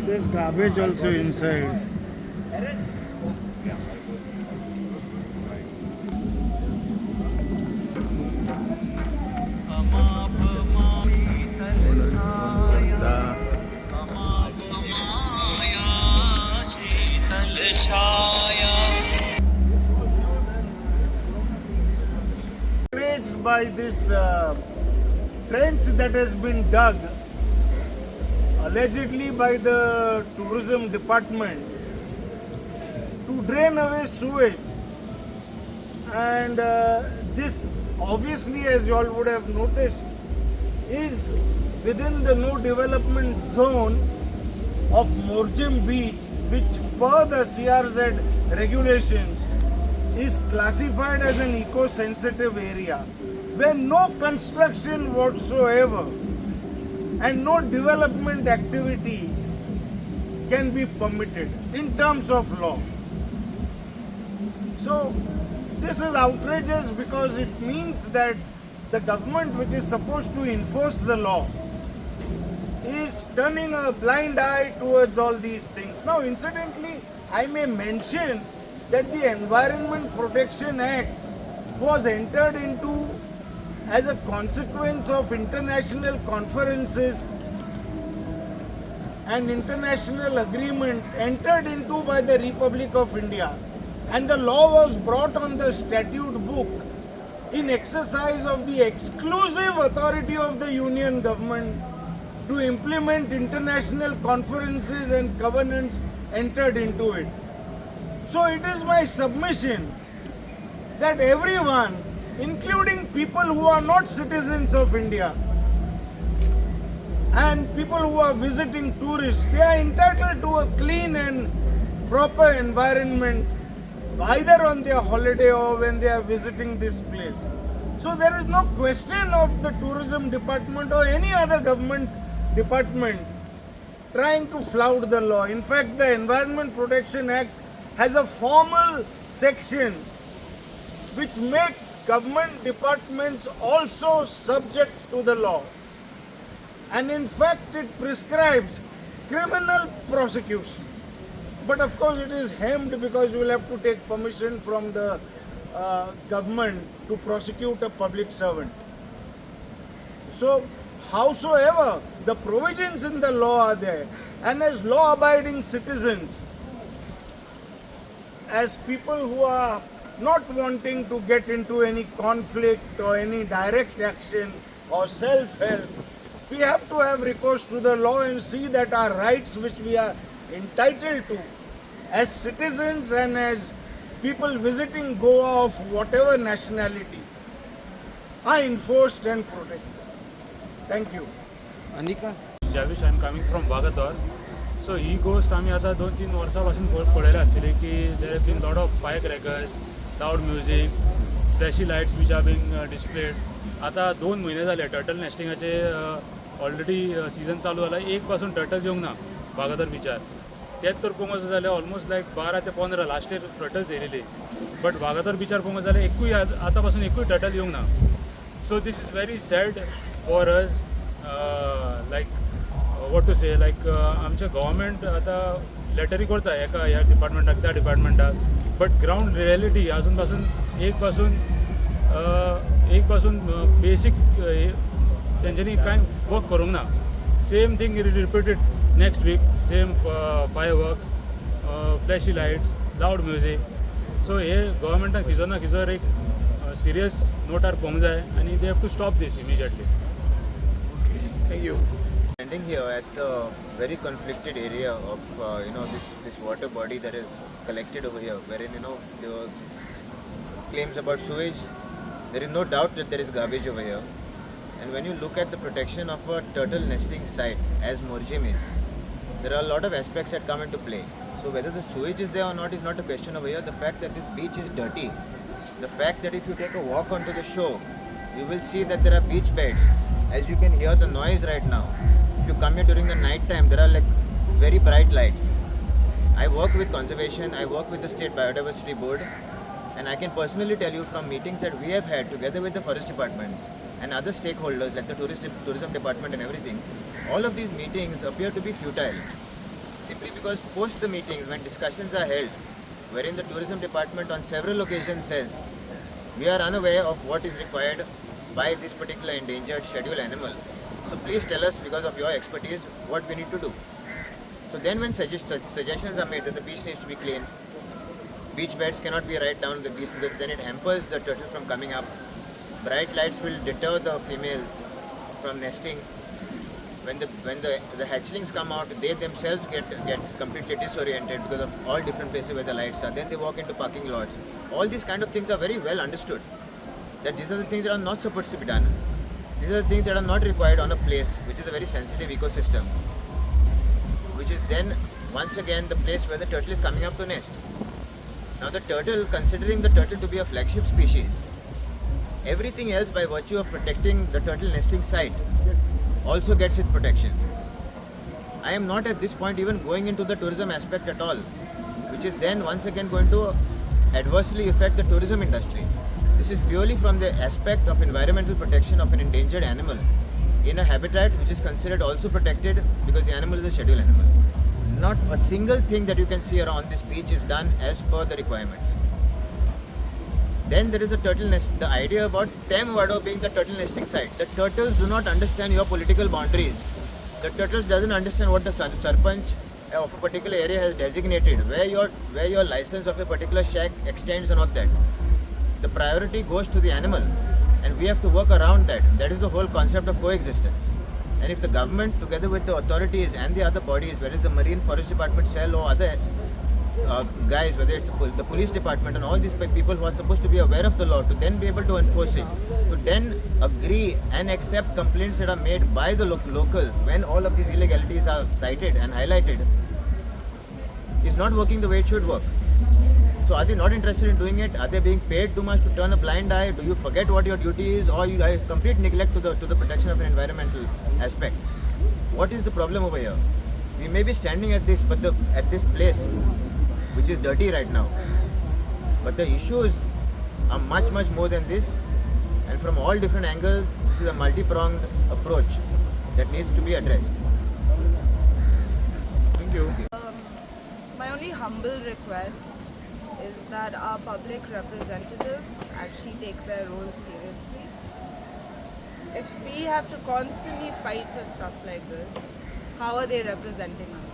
There's garbage also inside. By this trench that has been dug allegedly by the tourism department to drain away sewage, and this obviously, as you all would have noticed, is within the no development zone of Morjim Beach, which per the CRZ regulations is classified as an eco-sensitive area where no construction whatsoever and no development activity can be permitted in terms of law. So this is outrageous because it means that the government, which is supposed to enforce the law, is turning a blind eye towards all these things. Now, incidentally, I may mention that the Environment Protection Act was entered into as a consequence of international conferences and international agreements entered into by the Republic of India, and the law was brought on the statute book in exercise of the exclusive authority of the Union government to implement international conferences and covenants entered into it. So it is my submission that everyone, including people who are not citizens of India and people who are visiting tourists, they are entitled to a clean and proper environment either on their holiday or when they are visiting this place. So there is no question of the tourism department or any other government department trying to flout the law. In fact, the Environment Protection Act has a formal section which makes government departments also subject to the law. And in fact, it prescribes criminal prosecution. But of course, it is hemmed because you will have to take permission from the government to prosecute a public servant. So, howsoever, the provisions in the law are there, and as law-abiding citizens, as people who are not wanting to get into any conflict or any direct action or self-help, we have to have recourse to the law and see that our rights, which we are entitled to as citizens and as people visiting Goa of whatever nationality, are enforced and protected. Thank you. Anika? Javish, I am coming from Wagator. So ही गोष्ट आम्ही आता 2-3 वर्षापासून पळयले आसतली की there have been lot of firecrackers, loud music, flashy lights which are being displayed. आता 2 महिने झाले टर्टल नेस्टिंगाचे ऑलरेडी सीजन चालू जाला. एक पासून टर्टल्स येवंक ना वागातोर बिचार. तेच तर पळोवंक वचत जाल्यार ऑलमोस्ट लायक 12 ते 15 लास्ट इयर टर्टल्स येयलेली. बट वागातोर बिचार पळोवंक जाल्यार एकूय आतां पासून एकूय टर्टल येवंक ना. So this is very sad for us. Like what to say, like आमचे गव्हर्मेंट आतां लेटरी करता एका ह्या डिपार्टमेंटाक त्या डिपार्टमेंटाक, बट ग्राउंड रियलिटी अजून पासून बेसीक तेंच्यांनी कांय वर्क करूंक ना. Same thing repeated next week, same fireworks, flashy lights, loud music. So हे गव्हर्मेंटाक खिजो ना खिजो एक सिरियस नोटार पळोवंक जाय आनी they have to stop this immediately. Thank you. Standing here at the very conflicted area of this water body that is collected over here, wherein there was claims about sewage. There is no doubt that there is garbage over here. And when you look at the protection of a turtle nesting site, as Morjim is, there are a lot of aspects that come into play. So whether the sewage is there or not is not a question over here. The fact that this beach is dirty, the fact that if you take a walk onto the shore, you will see that there are beach beds. As you can hear the noise right now. If you come here during the night time, there are like very bright lights. I work with conservation, I work with the State Biodiversity Board, and I can personally tell you from meetings that we have had together with the forest departments and other stakeholders like the tourism department and everything, all of these meetings appear to be futile. Simply because post the meetings, when discussions are held, wherein the tourism department on several occasions says, we are unaware of what is required by this particular endangered scheduled animal. So please tell us, because of your expertise, what we need to do. So then when suggestions are made that the beach needs to be clean, beach beds cannot be right down the beach because then it hampers the turtle from coming up. Bright lights will deter the females from nesting. When the hatchlings come out, they themselves get completely disoriented because of all different places where the lights are. Then they walk into parking lots. All these kind of things are very well understood. That these are the things that are not supposed to be done. These are the things that are not required on a place which is a very sensitive ecosystem, which is then once again the place where the turtle is coming up to nest. Now the turtle, considering the turtle to be a flagship species, everything else by virtue of protecting the turtle nesting site also gets its protection. I am not at this point even going into the tourism aspect at all, which is then once again going to adversely affect the tourism industry. This is purely from the aspect of environmental protection of an endangered animal in a habitat which is considered also protected because the animal is a scheduled animal. Not a single thing that you can see around this beach is done as per the requirements. Then there is a turtle nest, the idea about Tem-Wado being the turtle nesting site. The turtles do not understand your political boundaries. The turtles doesn't understand what the sarpanch of a particular area has designated, where your license of a particular shack extends or not that. The priority goes to the animal and we have to work around that. That is the whole concept of coexistence. And if the government together with the authorities and the other bodies, whether it's the Marine Forest Department cell or other guys, whether it's the police department and all these people who are supposed to be aware of the law, to then be able to enforce it, to then agree and accept complaints that are made by the locals when all of these illegalities are cited and highlighted, is not working the way it should work. So are they not interested in doing it? Are they being paid too much to turn a blind eye? Do you forget what your duty is, or you have complete neglect to the protection of an environmental aspect? What is the problem over here? We may be standing at this place which is dirty right now, but the issues are much more than this, and from all different angles, this is a multi-pronged approach that needs to be addressed. Thank you. My only humble request is that our public representatives actually take their role seriously. If we have to constantly fight for stuff like this, how are they representing us?